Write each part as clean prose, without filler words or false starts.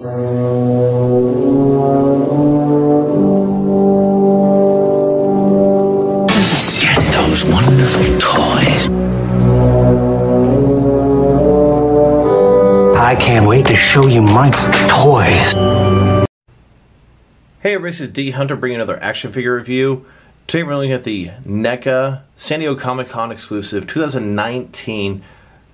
Get those wonderful toys. I can't wait to show you my toys. Hey everybody, this is D Hunter bringing another action figure review. Today we're looking at the Neca San Diego Comic-Con exclusive 2019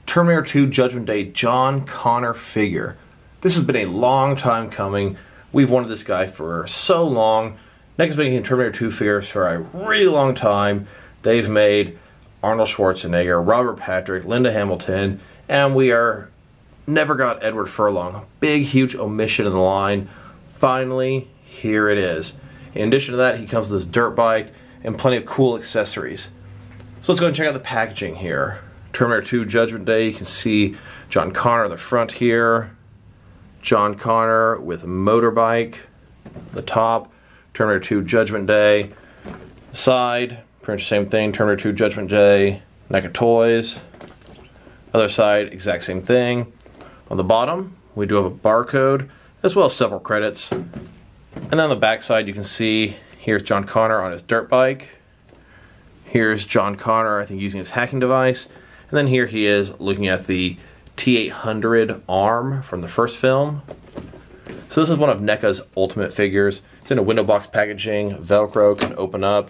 Terminator 2 Judgment Day John Connor figure. This has been a long time coming. We've wanted this guy for so long. Neca's been making Terminator 2 figures for a really long time. They've made Arnold Schwarzenegger, Robert Patrick, Linda Hamilton, and we never got Edward Furlong. Big, huge omission in the line. Finally, here it is. In addition to that, he comes with this dirt bike and plenty of cool accessories. So let's go and check out the packaging here. Terminator 2 Judgment Day, you can see John Connor on the front here. John Connor with Motorbike, the top. Terminator 2 Judgment Day. The side, pretty much the same thing. Terminator 2 Judgment Day, Neca Toys. Other side, exact same thing. On the bottom, we do have a barcode, as well as several credits. And then on the back side, you can see, here's John Connor on his dirt bike. Here's John Connor, I think, using his hacking device. And then here he is looking at the T-800 arm from the first film. So this is one of Neca's ultimate figures. It's in a window box packaging, Velcro, can open up.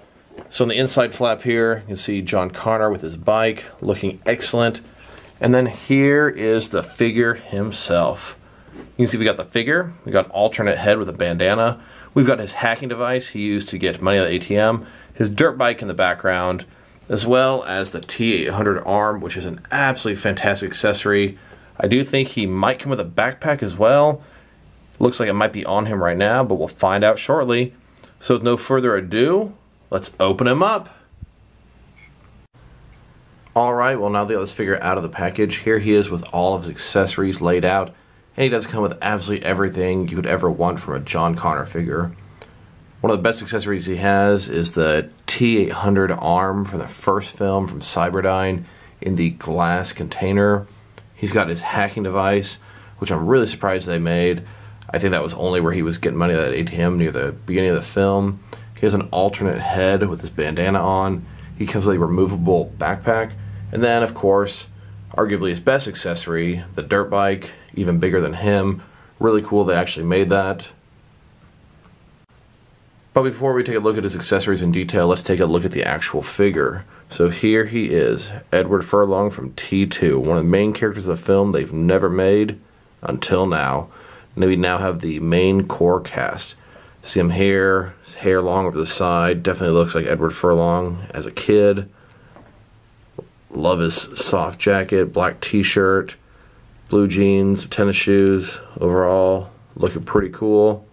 So on the inside flap here, you can see John Connor with his bike, looking excellent. And then here is the figure himself. You can see we got the figure, we got alternate head with a bandana, we've got his hacking device he used to get money out of the ATM, his dirt bike in the background, as well as the T-800 arm, which is an absolutely fantastic accessory. I do think he might come with a backpack as well. Looks like it might be on him right now, but we'll find out shortly. So with no further ado, let's open him up. Alright, well now that we got this figure out of the package, here he is with all of his accessories laid out. And he does come with absolutely everything you could ever want from a John Connor figure. One of the best accessories he has is the T-800 arm from the first film from Cyberdyne in the glass container. He's got his hacking device, which I'm really surprised they made. I think that was only where he was getting money out of that ATM near the beginning of the film. He has an alternate head with his bandana on. He comes with a removable backpack. And then, of course, arguably his best accessory, the dirt bike, even bigger than him. Really cool they actually made that. But before we take a look at his accessories in detail, let's take a look at the actual figure. So here he is, Edward Furlong from T2, one of the main characters of the film they've never made until now. And we now have the main core cast. See him here, his hair long over the side, definitely looks like Edward Furlong as a kid. Love his soft jacket, black t-shirt, blue jeans, tennis shoes, overall looking pretty cool.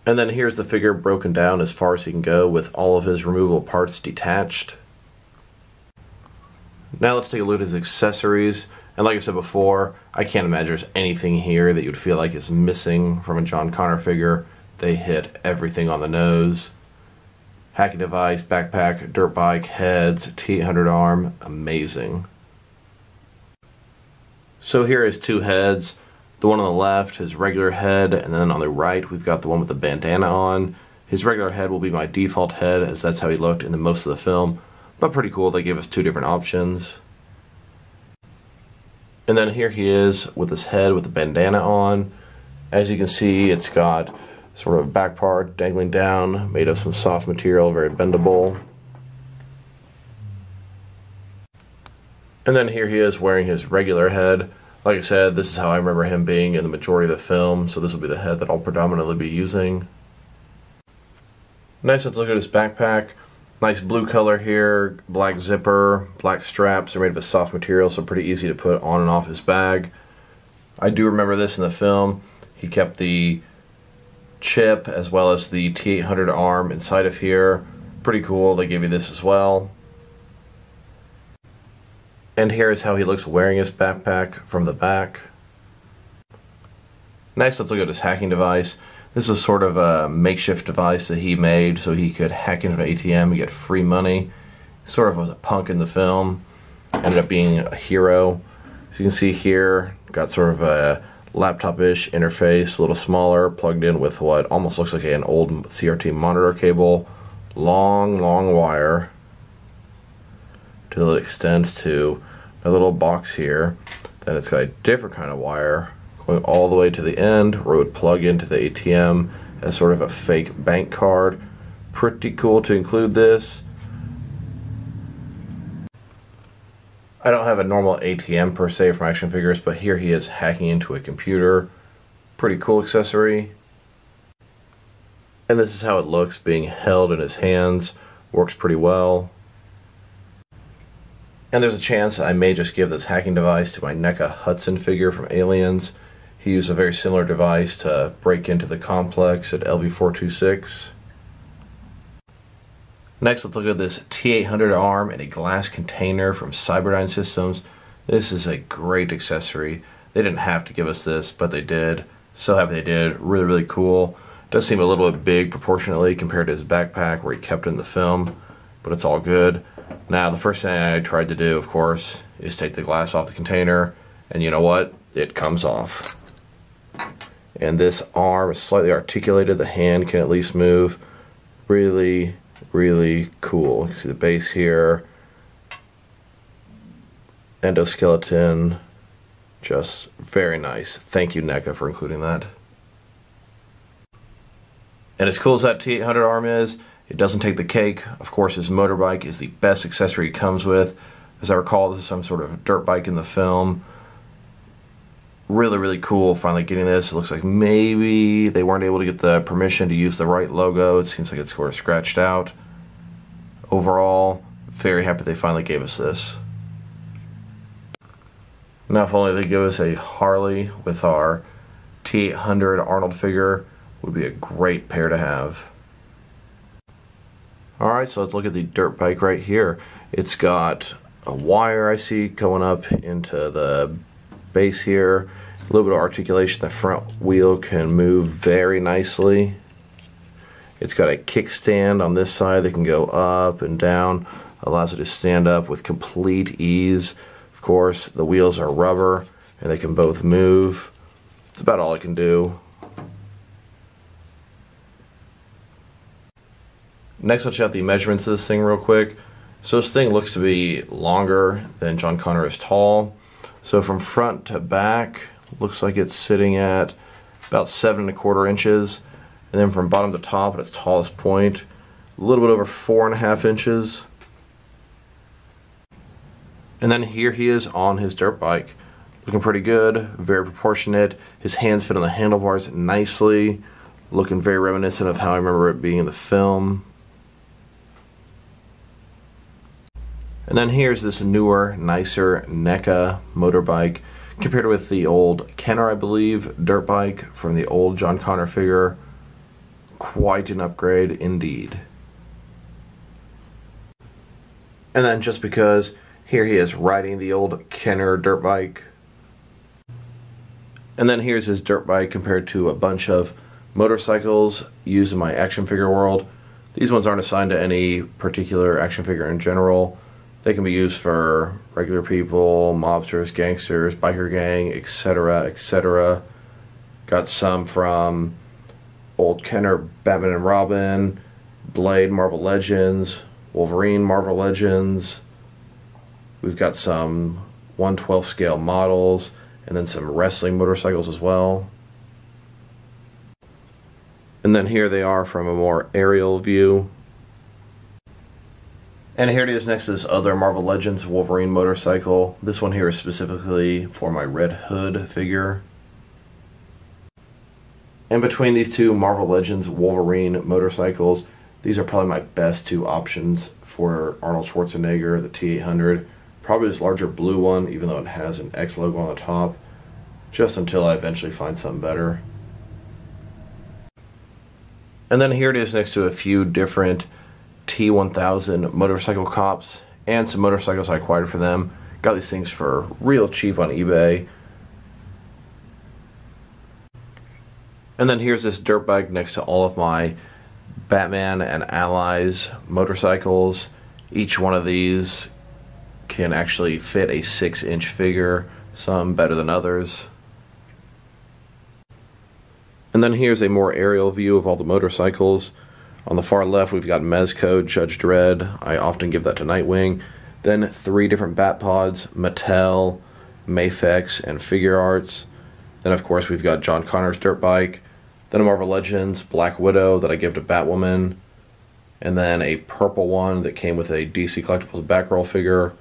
And then here's the figure broken down as far as he can go with all of his removable parts detached. Now let's take a look at his accessories. And like I said before, I can't imagine there's anything here that you'd feel like is missing from a John Connor figure. They hit everything on the nose. Hacking device, backpack, dirt bike, heads, T-800 arm, amazing. So here is two heads. The one on the left, his regular head, and then on the right we've got the one with the bandana on. His regular head will be my default head, as that's how he looked in the most of the film. But pretty cool, they gave us two different options. And then here he is with his head with the bandana on. As you can see, it's got sort of a back part dangling down, made of some soft material, very bendable. And then here he is wearing his regular head. Like I said, this is how I remember him being in the majority of the film, so this will be the head that I'll predominantly be using. Next, let's look at his backpack. Nice blue color here, black zipper, black straps. They're made of a soft material, so pretty easy to put on and off his bag. I do remember this in the film. He kept the chip as well as the T-800 arm inside of here. Pretty cool, they gave you this as well. And here is how he looks wearing his backpack from the back. Next, let's look at his hacking device. This was sort of a makeshift device that he made so he could hack into an ATM and get free money. Sort of was a punk in the film. ended up being a hero. So you can see here, got sort of a laptop-ish interface, a little smaller, plugged in with what almost looks like an old CRT monitor cable. Long wire till it extends to a little box here. Then it's got a different kind of wire going all the way to the end where it would plug into the ATM as sort of a fake bank card. Pretty cool to include this. I don't have a normal ATM per se from action figures, but here he is hacking into a computer. Pretty cool accessory. And this is how it looks being held in his hands. Works pretty well. And there's a chance I may just give this hacking device to my NECA Hudson figure from Aliens. He used a very similar device to break into the complex at LV426. Next, let's look at this T800 arm in a glass container from Cyberdyne Systems. This is a great accessory. They didn't have to give us this, but they did. So happy they did. Really cool. Does seem a little bit big proportionately compared to his backpack where he kept it in the film, but it's all good. Now, the first thing I tried to do, of course, is take the glass off the container, and you know what? It comes off. And this arm is slightly articulated. The hand can at least move. Really cool. You can see the base here. Endoskeleton. Just very nice. Thank you, NECA, for including that. And as cool as that T800 arm is, it doesn't take the cake. Of course, his motorbike is the best accessory he comes with. As I recall, this is some sort of dirt bike in the film. Really cool finally getting this. It looks like maybe they weren't able to get the permission to use the right logo. It seems like it's sort of scratched out. Overall, very happy they finally gave us this. Now, if only they give us a Harley with our T800 Arnold figure, would be a great pair to have. Alright, so let's look at the dirt bike right here. It's got a wire I see going up into the base here. A little bit of articulation. The front wheel can move very nicely. It's got a kickstand on this side that can go up and down. Allows it to stand up with complete ease. Of course, the wheels are rubber and they can both move. That's about all it can do. Next, let's check out the measurements of this thing real quick. So this thing looks to be longer than John Connor is tall. So from front to back, looks like it's sitting at about 7 1/4 inches. And then from bottom to top at its tallest point, a little bit over 4 1/2 inches. And then here he is on his dirt bike. Looking pretty good, very proportionate. His hands fit on the handlebars nicely. Looking very reminiscent of how I remember it being in the film. And then here's this newer, nicer NECA motorbike compared with the old Kenner, I believe, dirt bike from the old John Connor figure. Quite an upgrade indeed. And then just because, here he is riding the old Kenner dirt bike. And then here's his dirt bike compared to a bunch of motorcycles used in my action figure world. These ones aren't assigned to any particular action figure in general. They can be used for regular people, mobsters, gangsters, biker gang, etc., etc. Got some from old Kenner, Batman and Robin, Blade, Marvel Legends, Wolverine, Marvel Legends. We've got some 1/12 scale models, and then some wrestling motorcycles as well. And then here they are from a more aerial view. And here it is next to this other Marvel Legends Wolverine motorcycle. This one here is specifically for my Red Hood figure. And between these two Marvel Legends Wolverine motorcycles, these are probably my best two options for Arnold Schwarzenegger, the T800. Probably this larger blue one, even though it has an X logo on the top, just until I eventually find something better. And then here it is next to a few different T1000 motorcycle cops and some motorcycles I acquired for them. Got these things for real cheap on eBay. And then here's this dirt bike next to all of my Batman and Allies motorcycles. Each one of these can actually fit a 6-inch figure, some better than others. And then here's a more aerial view of all the motorcycles. On the far left we've got Mezco, Judge Dredd. I often give that to Nightwing. Then 3 different bat pods, Mattel, Mafex, and Figure Arts. Then of course we've got John Connor's Dirtbike. Then a Marvel Legends Black Widow that I give to Batwoman. And then a purple one that came with a DC Collectibles backroll figure.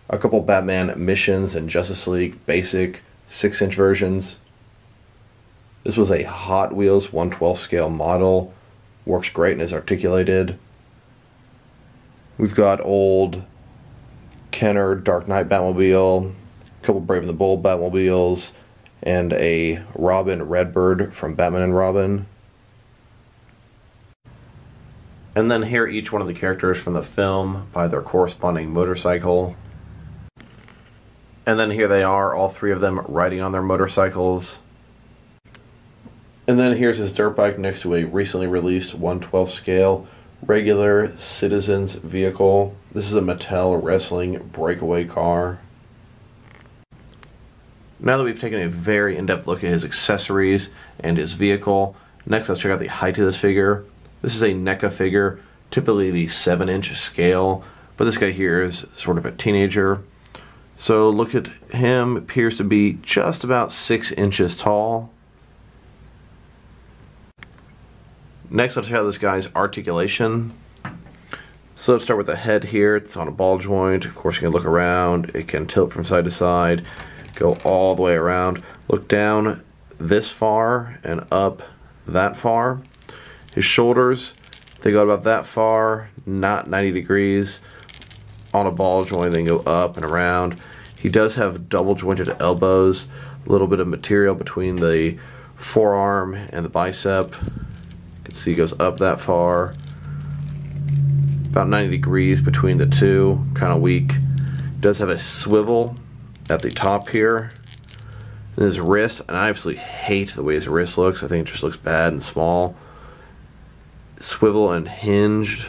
A couple Batman Missions and Justice League basic 6-inch versions. This was a Hot Wheels 1/12 scale model. Works great and is articulated. We've got old Kenner Dark Knight Batmobile, a couple Brave and the Bold Batmobiles, and a Robin Redbird from Batman and Robin. And then here each one of the characters from the film by their corresponding motorcycle. And then here they are, all 3 of them riding on their motorcycles. And then here's his dirt bike next to a recently released 1/12 scale regular citizens vehicle. This is a Mattel wrestling breakaway car. Now that we've taken a very in-depth look at his accessories and his vehicle, next let's check out the height of this figure. This is a NECA figure, typically the 7-inch scale, but this guy here is sort of a teenager. So look at him, appears to be just about 6 inches tall. Next, let's check out this guy's articulation. So let's start with the head here. It's on a ball joint. Of course, you can look around. It can tilt from side to side, go all the way around. Look down this far and up that far. His shoulders, they go about that far, not 90 degrees. On a ball joint, they go up and around. He does have double jointed elbows, a little bit of material between the forearm and the bicep. You can see he goes up that far, about 90 degrees between the two, kind of weak. Does have a swivel at the top here. And his wrist, and I absolutely hate the way his wrist looks. I think it just looks bad and small. Swivel and hinged.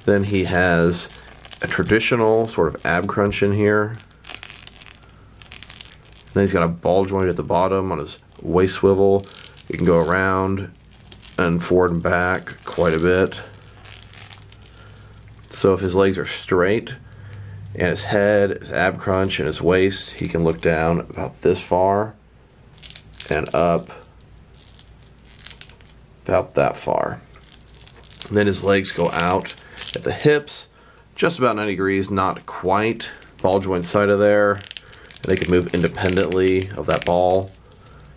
Then he has a traditional sort of ab crunch in here. Then he's got a ball joint at the bottom on his waist swivel. He can go around and forward and back quite a bit. So if his legs are straight and his head, his ab crunch, and his waist, he can look down about this far and up about that far. And then his legs go out at the hips, just about 90 degrees, not quite. Ball joint side of there, and they can move independently of that ball.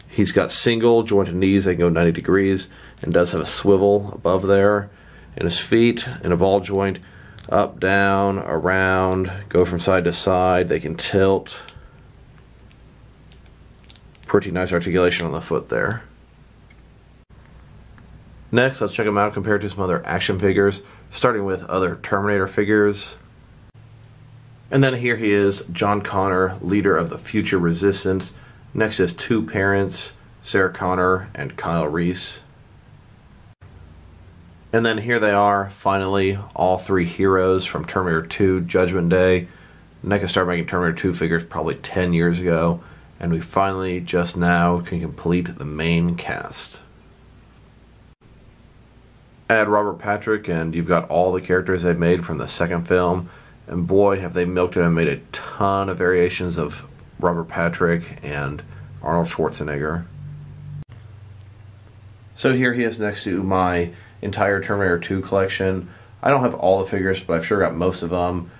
He's got single jointed knees, they can go 90 degrees, and does have a swivel above there. And his feet in a ball joint, up, down, around, go from side to side. They can tilt. Pretty nice articulation on the foot there. Next, let's check him out compared to some other action figures, starting with other Terminator figures. And then here he is, John Connor, leader of the Future Resistance. Next to his two parents, Sarah Connor and Kyle Reese. And then here they are, finally, all three heroes from Terminator 2 Judgment Day. NECA started making Terminator 2 figures probably 10 years ago, and we finally, just now, can complete the main cast. Add Robert Patrick, and you've got all the characters they've made from the second film, and boy, have they milked it and made a ton of variations of Robert Patrick and Arnold Schwarzenegger. So here he is next to my entire Terminator 2 collection. I don't have all the figures, but I've sure got most of them.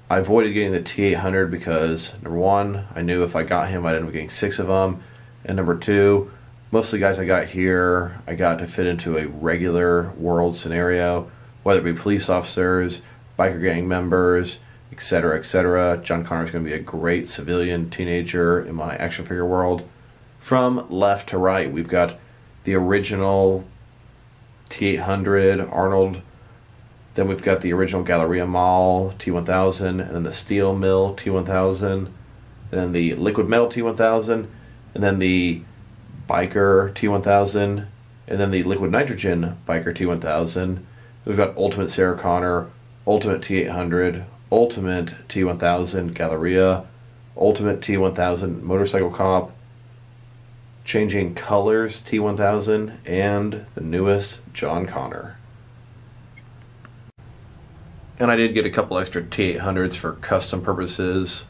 I avoided getting the T-800 because, number one, I knew if I got him I'd end up getting 6 of them, and number two, most of the guys I got here I got to fit into a regular world scenario, whether it be police officers, biker gang members, etc., etc. John Connor is going to be a great civilian teenager in my action figure world. From left to right, we've got the original T-800 Arnold, then we've got the original Galleria Mall T-1000, and then the Steel Mill T-1000, then the Liquid Metal T-1000, and then the Biker T-1000, And then the liquid nitrogen Biker T1000. We've got Ultimate Sarah Connor, Ultimate T800, Ultimate T1000 Galleria, Ultimate T1000 Motorcycle Cop, Changing Colors T1000, and the newest John Connor. And I did get a couple extra T800s for custom purposes.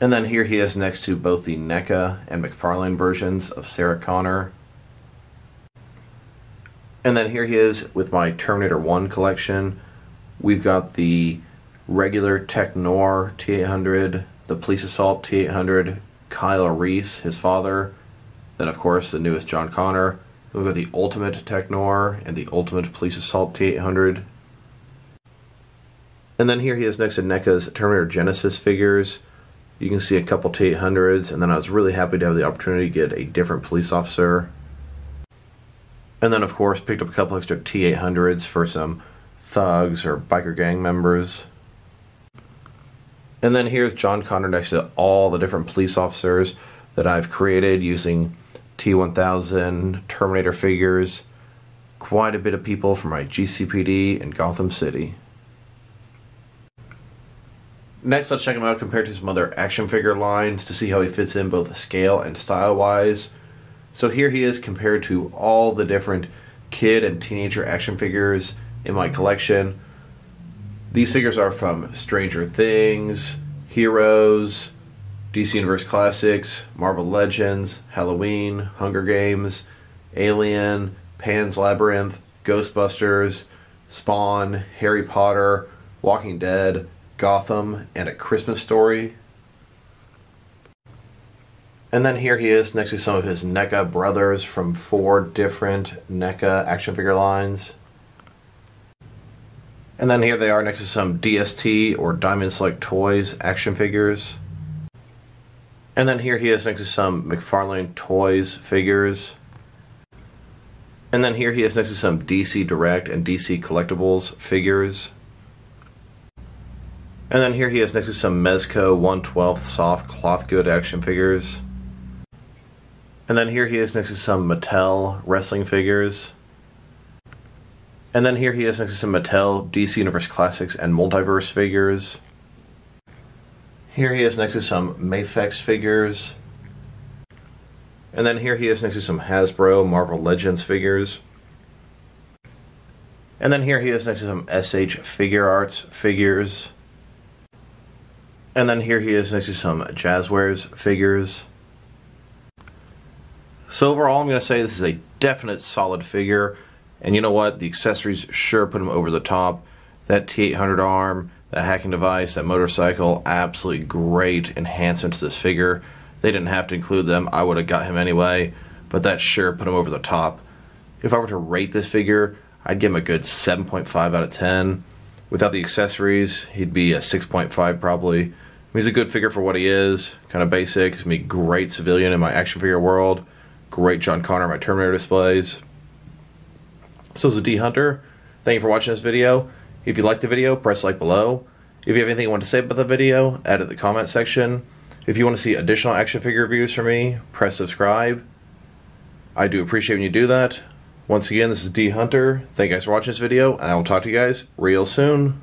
And then here he is next to both the Neca and McFarlane versions of Sarah Connor. And then here he is with my Terminator 1 collection. We've got the regular Tech Noir T800, the Police Assault T800, Kyle Reese, his father, then of course the newest John Connor. We've got the Ultimate Tech Noir and the Ultimate Police Assault T800. And then here he is next to NECA's Terminator Genesis figures. You can see a couple T800s, and then I was really happy to have the opportunity to get a different police officer. And then of course picked up a couple extra T800s for some thugs or biker gang members. And then here's John Connor next to all the different police officers that I've created using T1000 Terminator figures. Quite a bit of people from my GCPD in Gotham City. Next, let's check him out compared to some other action figure lines to see how he fits in both scale and style wise. So here he is compared to all the different kid and teenager action figures in my collection. These figures are from Stranger Things, Heroes, DC Universe Classics, Marvel Legends, Halloween, Hunger Games, Alien, Pan's Labyrinth, Ghostbusters, Spawn, Harry Potter, Walking Dead, Gotham, and A Christmas Story. And then here he is next to some of his NECA brothers from 4 different NECA action figure lines. And then here they are next to some DST or Diamond Select Toys action figures. And then here he is next to some McFarlane Toys figures. And then here he is next to some DC Direct and DC Collectibles figures. And then here he is next to some Mezco 1/12 soft cloth good action figures. And then here he is next to some Mattel wrestling figures. And then here he is next to some Mattel DC Universe Classics and Multiverse figures. Here he is next to some Mafex figures. And then here he is next to some Hasbro Marvel Legends figures. And then here he is next to some SH Figure Arts figures. And then here he is next to some Jazzwares figures. So overall, I'm going to say this is a definite solid figure. And you know what? The accessories sure put him over the top. That T800 arm, that hacking device, that motorcycle, absolutely great enhancement to this figure. They didn't have to include them. I would have got him anyway. But that sure put him over the top. If I were to rate this figure, I'd give him a good 7.5 out of 10. Without the accessories, he'd be a 6.5 probably. He's a good figure for what he is. Kind of basic. He's going to be a great civilian in my action figure world. Great John Connor in my Terminator displays. So this is D Hunter. Thank you for watching this video. If you liked the video, press like below. If you have anything you want to say about the video, add it in the comment section. If you want to see additional action figure reviews from me, press subscribe. I do appreciate when you do that. Once again, this is D Hunter. Thank you guys for watching this video, and I will talk to you guys real soon.